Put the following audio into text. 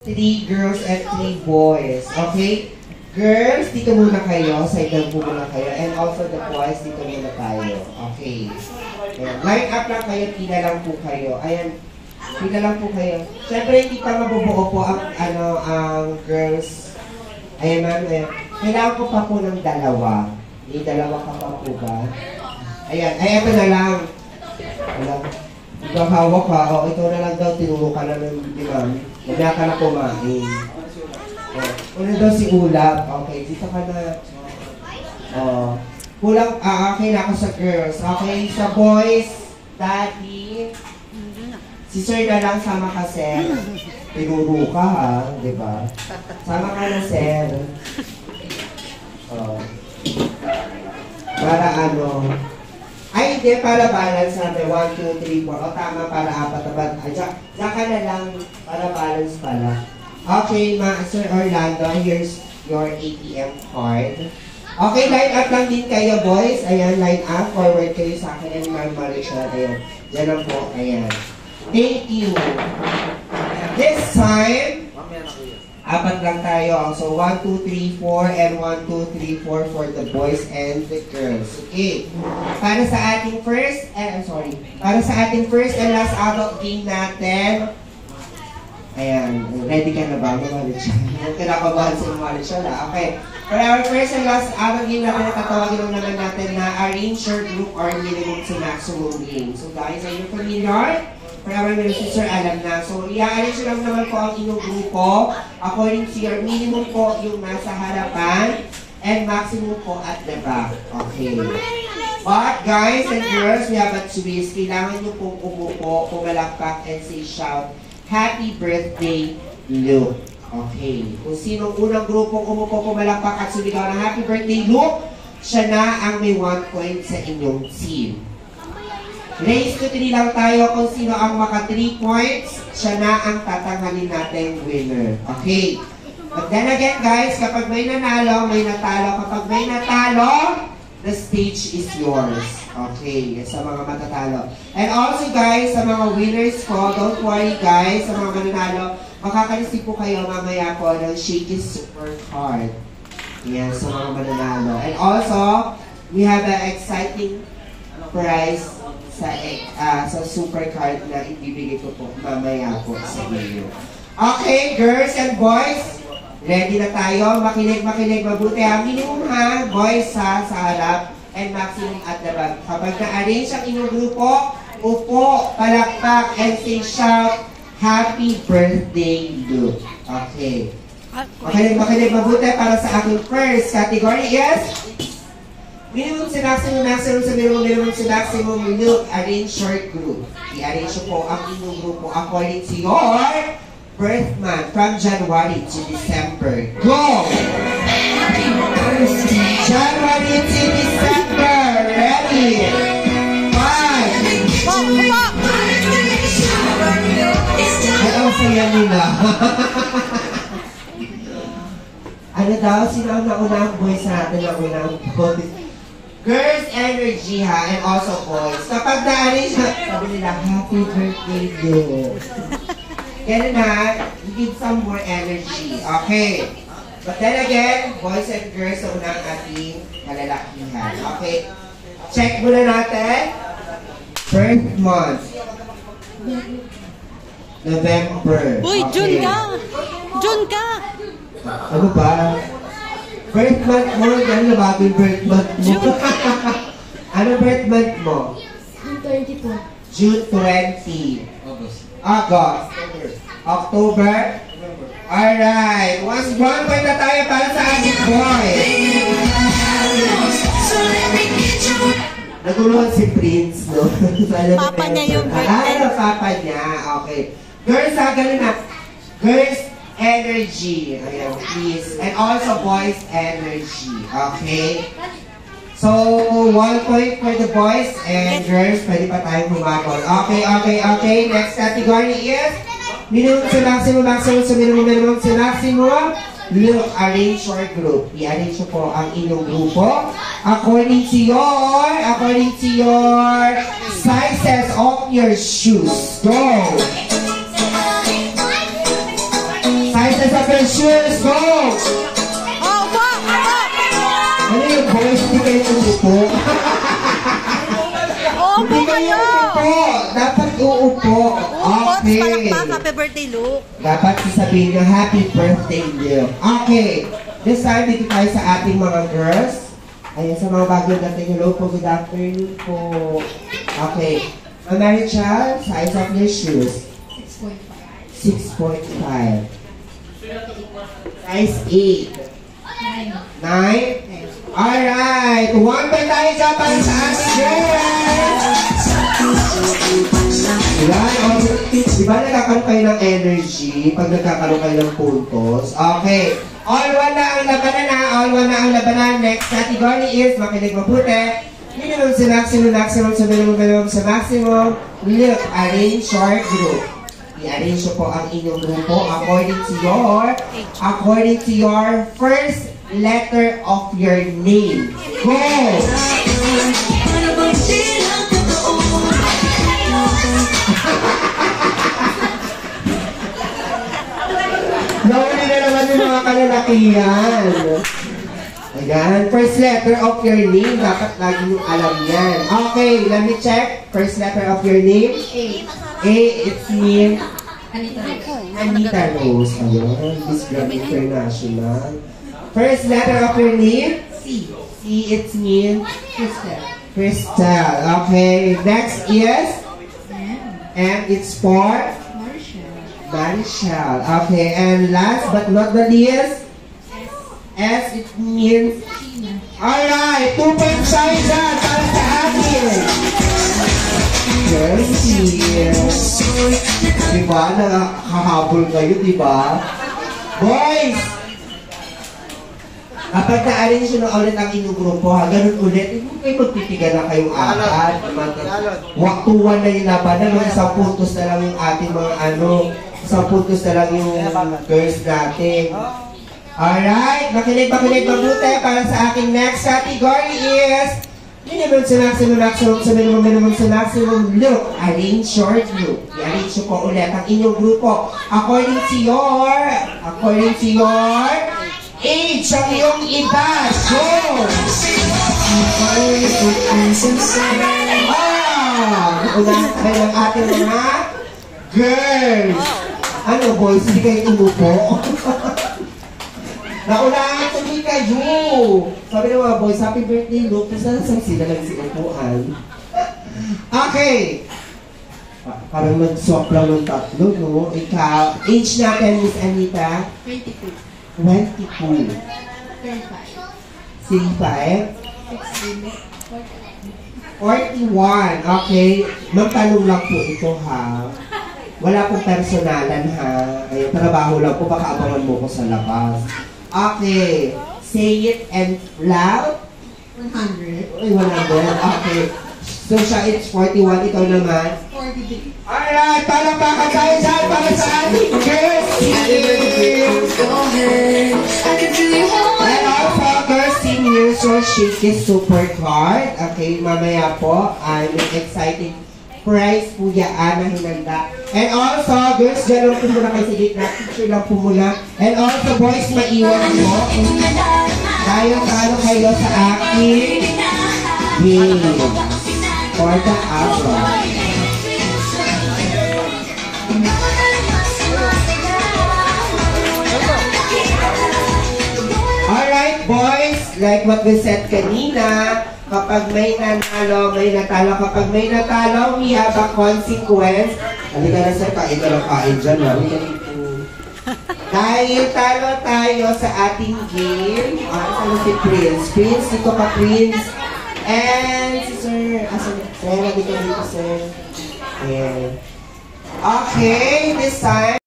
3 girls and 3 boys. Okay? Girls, dito muna kayo. Side lang po muna kayo. And also the boys, dito muna tayo. Okay. Ayan. Line up lang kayo. Pila lang po kayo. Ayan. Pila lang po kayo. Siyempre, hindi pa mabubuo po ang girls. Ayan, ma'am. Ayan. Kailangan ko pa po ng dalawa. May dalawa ka pa po ba? Ayan. Ay, ito na lang. Alam. Ikaw hawak ka. O, ito na lang daw. Tinuro ka na ng ma'am. Wala ka na kumain. Una daw si Ulap. Okay, dito ka na. Kulang, okay na ako sa girls. Okay, sa boys, daddy. Si sir na lang, sama ka, sir. Tinuro ka, ha? Diba? Sama ka na, sir. Para ano? Ay, hindi, para balance natin. 1, 2, 3, 4. O, tama, para 4. Diyan ka na lang, para balance pala. Okay, Sir Orlando, here's your ATM card. Okay, line up lang din kayo, boys. Ayan, line up. Forward kayo sa akin and Ma'am Marisha. Ayan. Diyan lang po. Ayan. Thank you. This time, 4 lang tayo. So, 1, 2, 3, 4, and 1, 2, 3, 4 for the boys and the girls. Okay. Para sa ating first, para sa ating first and last adult game natin, ayan, ready ka na ba? Marisha. Huwag ka nakabahan sa Marisha na. Okay. For our first and last adult game natin, tatawagin lang naman natin na arrange your group or minimum to maximum game. So guys, are you familiar? For our sister, alam na. So, i-arrange lang naman po ang inyong grupo according to your minimum po yung nasa harapan and maximum po at the back. Okay. But guys and girls, we have a twist. Kailangan nyo pong umupo, pumalakpak, and say shout, Happy Birthday, Luke. Okay. Kung sinong unang grupong umupo, pumalakpak at sumigaw ng Happy Birthday, Luke, siya na ang may 1 point sa inyong team. Race to 3 lang tayo kung sino ang maka 3 points, siya na ang tatanghalin natin winner. Okay. But then again guys, kapag may nanalo, may natalo. Kapag may natalo, the stage is yours. Okay, sa mga matatalo. And also guys, sa mga winners ko, don't worry guys, sa mga mananalo, makakareceive po kayo mamaya po ng Shaky Super Card. Yan, sa mga mananalo. And also, we have an exciting prize sa super card na ibibigay ko po mamaya po sa inyo. Okay, girls and boys, ready na tayo. Makinig mabuti ha. Minimum ha, boys ha, sa harap and maximum at the back. Kapag na-arrange ang inyong grupo, upo, palakpak, and say shout, Happy Birthday, Luke. Okay. Makinig mabuti para sa aking first category is minimum to maximum sa minimum to maximum Luke, arrange your group. I-arrange po ang inyong grupo according to your birth month from January to December. Go! January to December. Ready? 5. Ay, ang saya nila. Ano daw? Sino ang naunang boys natin? Naunang boys? Girls energy ha, and also boys. Kapag na-arrange na, sabi nila, Happy Birthday, Luke. Ganun ha, give some more energy. Okay. But then again, boys and girls sa unang ating kalalakihan. Okay. Check muna natin. Birth month. November. Uy, okay. June ka! June ka! Ano ba? Birth month mo, gano'n na bago yung birth month mo? Ano birth month mo? June 20 po. June 20. August. October. Alright. 1 point na tayo para sa ating boy. Naguluhan si Prince, no? Papa niya yung birthday. Papa niya. Okay. Girls, gano'n na. Girls, energy. Ayan, please. And also boys energy. Okay? So, 1 point for the boys and girls. Pwede pa tayong humabol. Okay. Next category is minimum to maximum to maximum. Look, arrange your group. I-arrange po ang inyong grupo according to your sizes of your shoes. Go! Size up your shoes. Go! Opo! Ano yung boys? Hindi kayo umupo. Opo Hindi kayo kayo! umupo. Dapat uupo. Opo, Okay. palakpak. Happy birthday, Luke. Dapat sasabihin nyo, happy birthday, Lil. Okay. This time, dito tayo sa ating mga girls. Ayan, sa mga bagong dating, hello po, good afternoon po. Okay. Mary Child, size of your shoes. 6.5. Size 8. 9. Alright. 1 pa tayo dyan para sa ating girls. Diba nagkakaroon kayo ng energy pag nagkakaroon kayo ng puntos? Okay. All one na ang labanan na. All one na ang labanan. Next category is makinig mabuti. Minimum sa maximum, maximum sa minimum, minimum sa maximum. Look, arrange your group. I-arrange po ang inyong grupo according to your first letter of your name. Go! Nauli na naman yung mga kalalakihan. Ayan, first letter of your name. Dapat lagi yung alam yan. Okay, let me check. First letter of your name. A, it's me. Anita Rose. Ayan, Miss Grand International. First letter of your name. C, it's me. Crystal. Okay, next is M, it's for Marshall. Okay, and last but not the least, S, it means alright, 2 points tayo dyan para sa atin. Diba? Nakahabol kayo, diba? Boys! Kapag na-arrange nyo na ulit ang inyong grupo, ha, ganun ulit, hindi kayo magtitigan na kayong apat. Waktuwan na yung labanan, isang puntos na lang yung ating mga isang puntos na lang yung girls natin. Alright, makinig mabuti para sa aking next category is minimum sa maximum, maximum sa minimum, minimum sa maximum. Look, arrange your group. I-arrange nyo po ulit ang inyong grupo according to your age, ang iyong edad. Go! Unahan kayo ng ating mga girls. Ano boys, hindi kayo umupo? Naunahan tuloy kayo. Sabi ng mga boys, happy birthday, Luke. Saan sila nagsiupuan? Okay. Parang nag-swap lang ng tatlo, no? Ikaw, age natin, Miss Anita? 22. 35. 41. Okay. Magtanong lang po ito, ha? Wala pong personalan, ha? Ayun, trabaho lang po. Baka abangan mo ko sa labas. Okay. Say it and loud. 100. Ay, 100. Okay. So, siya, it's 41. Ikaw naman? 43. Alright, palakpakan tayo dyan para sa ating girls team! And also, girls team here, so shake is super card. Okay, mamaya po, may exciting prize po yaan na hinanda. And also, girls, dyan lang po muna kayo sa gitna. Picture lang po muna. And also, boys, maiwan po. Tayo kayo sa aking game. For the hour. Alright, boys, like what we said kanina, kapag may nanalo, may natalo. Kapag may natalo, we have a consequence. Halika na sir, kain ka lang kain dyan. Halika dito. Dahil talo tayo sa ating game. Saan si Prince? Prince, dito ka Prince. And si Sir, sir, dito sir. And, okay, this time,